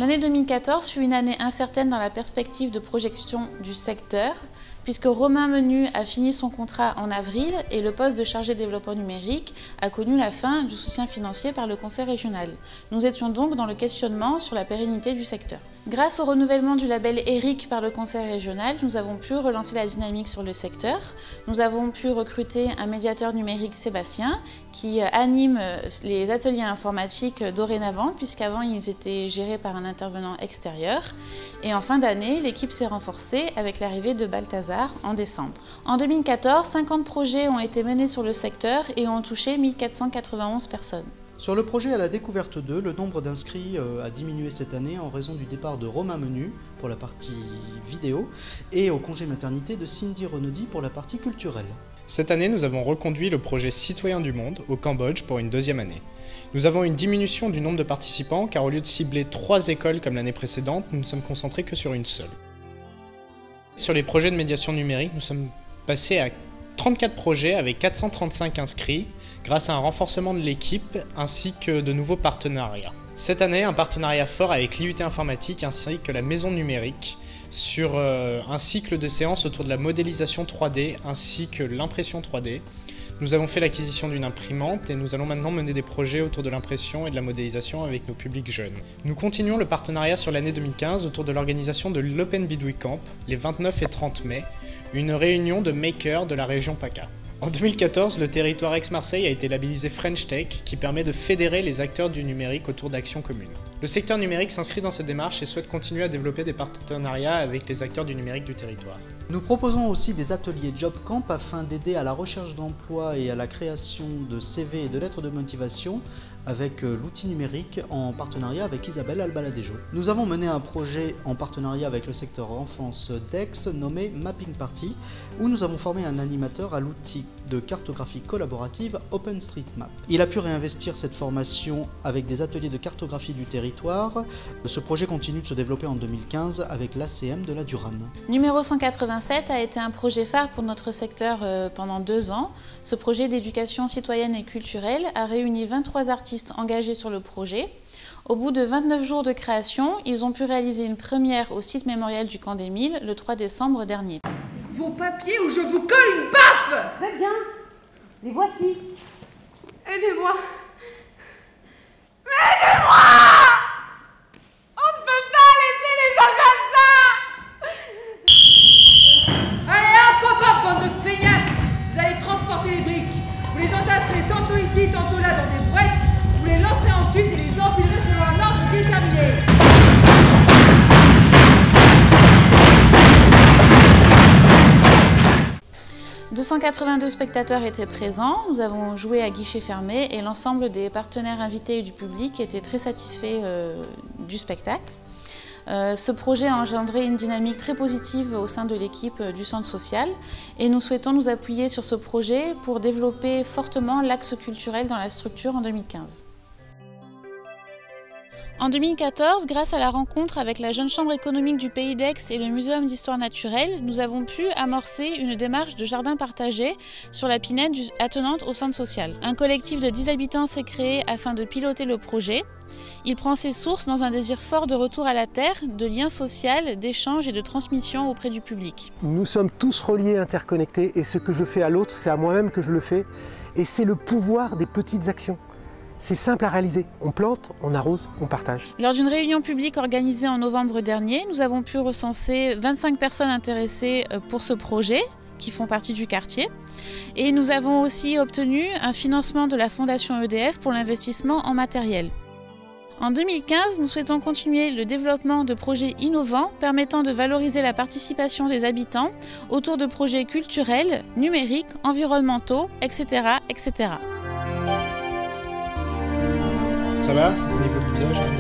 L'année 2014 fut une année incertaine dans la perspective de projection du secteur, puisque Romain Menu a fini son contrat en avril et le poste de chargé de développement numérique a connu la fin du soutien financier par le conseil régional. Nous étions donc dans le questionnement sur la pérennité du secteur. Grâce au renouvellement du label ERIC par le conseil régional, nous avons pu relancer la dynamique sur le secteur. Nous avons pu recruter un médiateur numérique, Sébastien, qui anime les ateliers informatiques dorénavant, puisqu'avant ils étaient gérés par un intervenant extérieur. Et en fin d'année, l'équipe s'est renforcée avec l'arrivée de Balthazar en décembre. En 2014, 50 projets ont été menés sur le secteur et ont touché 1491 personnes. Sur le projet à la découverte 2, le nombre d'inscrits a diminué cette année en raison du départ de Romain Menu pour la partie vidéo et au congé maternité de Cindy Renaudy pour la partie culturelle. Cette année, nous avons reconduit le projet Citoyens du Monde au Cambodge pour une deuxième année. Nous avons une diminution du nombre de participants car au lieu de cibler 3 écoles comme l'année précédente, nous ne sommes concentrés que sur une seule. Sur les projets de médiation numérique, nous sommes passés à 34 projets avec 435 inscrits grâce à un renforcement de l'équipe ainsi que de nouveaux partenariats. Cette année, un partenariat fort avec l'IUT informatique ainsi que la maison numérique sur un cycle de séances autour de la modélisation 3D ainsi que l'impression 3D. Nous avons fait l'acquisition d'une imprimante et nous allons maintenant mener des projets autour de l'impression et de la modélisation avec nos publics jeunes. Nous continuons le partenariat sur l'année 2015 autour de l'organisation de l'Open Bidouille Camp les 29 et 30 mai, une réunion de makers de la région PACA. En 2014, le territoire Aix-Marseille a été labellisé French Tech, qui permet de fédérer les acteurs du numérique autour d'actions communes. Le secteur numérique s'inscrit dans cette démarche et souhaite continuer à développer des partenariats avec les acteurs du numérique du territoire. Nous proposons aussi des ateliers Job Camp afin d'aider à la recherche d'emploi et à la création de CV et de lettres de motivation avec l'outil numérique en partenariat avec Isabelle Albaladejo. Nous avons mené un projet en partenariat avec le secteur enfance d'Aix nommé Mapping Party où nous avons formé un animateur à l'outil de cartographie collaborative OpenStreetMap. Il a pu réinvestir cette formation avec des ateliers de cartographie du territoire. Ce projet continue de se développer en 2015 avec l'ACM de la Durane. Numéro 187 a été un projet phare pour notre secteur pendant 2 ans. Ce projet d'éducation citoyenne et culturelle a réuni 23 artistes engagés sur le projet. Au bout de 29 jours de création, ils ont pu réaliser une première au site mémorial du Camp des Milles le 3 décembre dernier. Vos papiers ou je vous colle une baffe! Très bien, les voici. Aidez-moi! Aidez-moi! On ne peut pas laisser les gens comme ça! Allez hop, hop, hop, bande de feignasses! Vous allez transporter les briques. Vous les entasserez tantôt ici, tantôt là dans des brouettes. Vous les lancerez ensuite et les empilerez selon un ordre déterminé. 282 spectateurs étaient présents, nous avons joué à guichet fermé et l'ensemble des partenaires invités et du public étaient très satisfaits du spectacle. Ce projet a engendré une dynamique très positive au sein de l'équipe du centre social et nous souhaitons nous appuyer sur ce projet pour développer fortement l'axe culturel dans la structure en 2015. En 2014, grâce à la rencontre avec la Jeune Chambre économique du Pays d'Aix et le Muséum d'histoire naturelle, nous avons pu amorcer une démarche de jardin partagé sur la pinède attenante au centre social. Un collectif de 10 habitants s'est créé afin de piloter le projet. Il prend ses sources dans un désir fort de retour à la terre, de lien social, d'échange et de transmission auprès du public. Nous sommes tous reliés, interconnectés, et ce que je fais à l'autre, c'est à moi-même que je le fais. Et c'est le pouvoir des petites actions. C'est simple à réaliser. On plante, on arrose, on partage. Lors d'une réunion publique organisée en novembre dernier, nous avons pu recenser 25 personnes intéressées pour ce projet, qui font partie du quartier. Et nous avons aussi obtenu un financement de la Fondation EDF pour l'investissement en matériel. En 2015, nous souhaitons continuer le développement de projets innovants permettant de valoriser la participation des habitants autour de projets culturels, numériques, environnementaux, etc., etc. Ça va au niveau du visage?